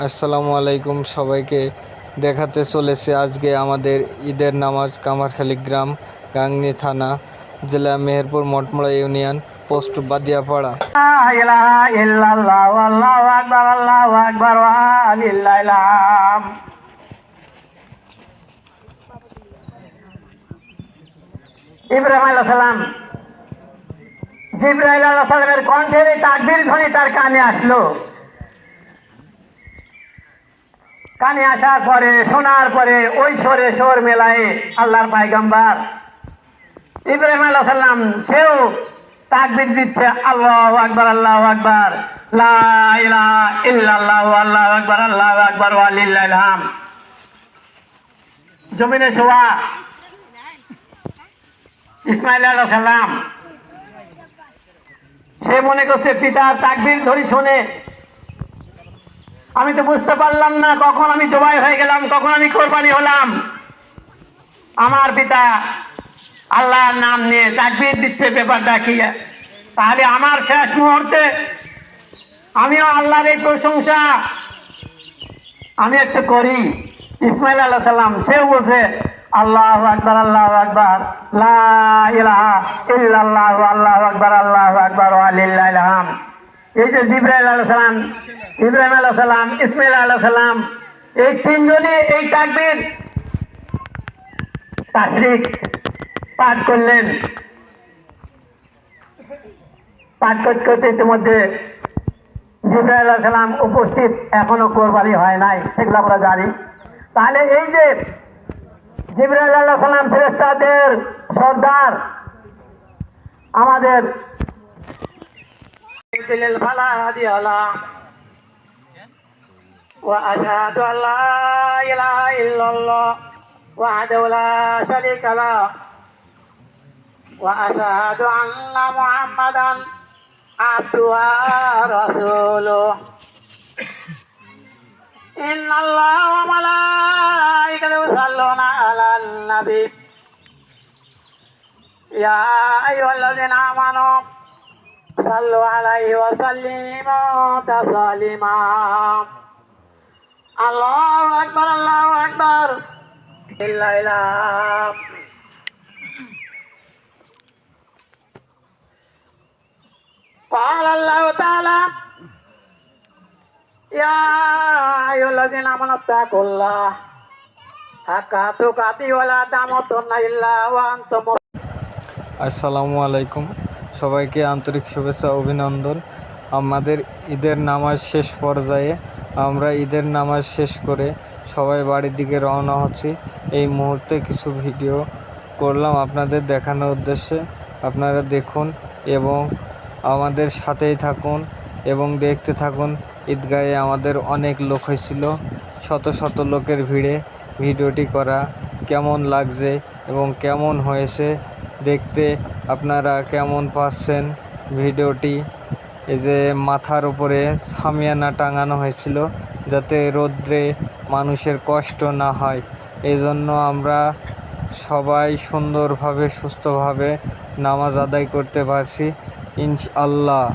আসসালামু আলাইকুম সবাইকে দেখাতে চলেছে আজকে আমাদের ঈদের নামাজ কামারখালী গ্রাম গাংনী থানা জেলা মেহেরপুর মঠমোড়া ইউনিয়ন পোস্ট বাদিয়াপাড়া। ইব্রাহিম আলাইহিস সালাম জিবরাইল আলাইহিস সালামের কণ্ঠের এই তাকবীর ধ্বনি তার কানে আসলো। কানে আসার পরে শোনার পরে ওই সরে সোর মেলায় আল্লাহর পয়গম্বর ইব্রাহিম আলাইহিস সালাম সেও তাকবীর দিচ্ছে, আল্লাহু আকবার আল্লাহু আকবার, লা ইলাহা ইল্লাল্লাহ আল্লাহু আকবার আল্লাহু আকবার ওয়া লিল্লাহিল হামদ। জমিনে শোয়া ইসমাইল আলাইহিস সালাম সে মনে করছে পিতার তাকবীর ধ্বনি শুনে আমি তো বুঝতে পারলাম না কখন আমি জবাই হয়ে গেলাম, কখন আমি কোরবানি হলাম। আমার পিতা আল্লাহর নাম নিয়ে তাকবীর দিচ্ছে, ব্যাপারটা কি? তাহলে আমার শেষ মুহূর্তে আমিও আল্লাহর এই প্রশংসা আমি একটু করি। ইসমাইল আলাইহিস সালাম সেও বলছে, আল্লাহু আকবার আল্লাহু আকবার, লা ইলাহা ইল্লাল্লাহ আল্লাহু আকবার আল্লাহু আকবার ওয়া লিল্লাহিল হামদ। এই যে জিবরাইল আলাইহিস সালাম, ইব্রাহিম আলাইহিস সালাম, ইসমাইল আলাইহিস সালাম এই তিনজনই এই তাকবীর তাশরিক পাঠ করলেন। পাঠ করতে করতে ইতিমধ্যে জিবরাইল আলাইহিস সালাম উপস্থিত, এখনো কোরবানি হয় নাই, সেগুলো আমরা জানি। তাহলে এই যে জিবরাইল আলাইহিস সালাম ফেরেশতাদের সর্দার আমাদের وأشهد أن لا إله إلا الله وحده لا شريك له وأشهد أن محمدا عبده ورسوله إن الله وملائكته يصلون على النبي يا أيها الذين آمنوا صلوا عليه وسلموا تسليما الله أكبر الله أكبر لا إله قال الله تعالى يا أيها الذين آمنوا اتقوا الله حق تقاته ولا تموتن إلا وأنتم আসসালামু আলাইকুম সবাইকে আন্তরিক শুভেচ্ছা অভিনন্দন। আমাদের ঈদের নামাজ শেষ পর্যায়ে, আমরা ঈদের নামাজ শেষ করে সবাই বাড়ির দিকে রওনা হচ্ছি। এই মুহূর্তে কিছু ভিডিও করলাম আপনাদের দেখানোর উদ্দেশ্যে। আপনারা দেখুন এবং আমাদের সাথেই থাকুন এবং দেখতে থাকুন। ঈদগাহে আমাদের অনেক লোক হয়েছিল, শত শত লোকের ভিড়ে ভিডিওটি করা। কেমন লাগছে এবং কেমন হয়েছে দেখতে, আপনারা কেমন পাচ্ছেন ভিডিওটি? এই যে মাথার উপরে সামিয়ানা টাঙানো হয়েছিল যাতে রৌদ্রে মানুষের কষ্ট না হয়, এই জন্য আমরা সবাই সুন্দরভাবে সুস্থভাবে নামাজ আদায় করতে পারছি ইনশাআল্লাহ।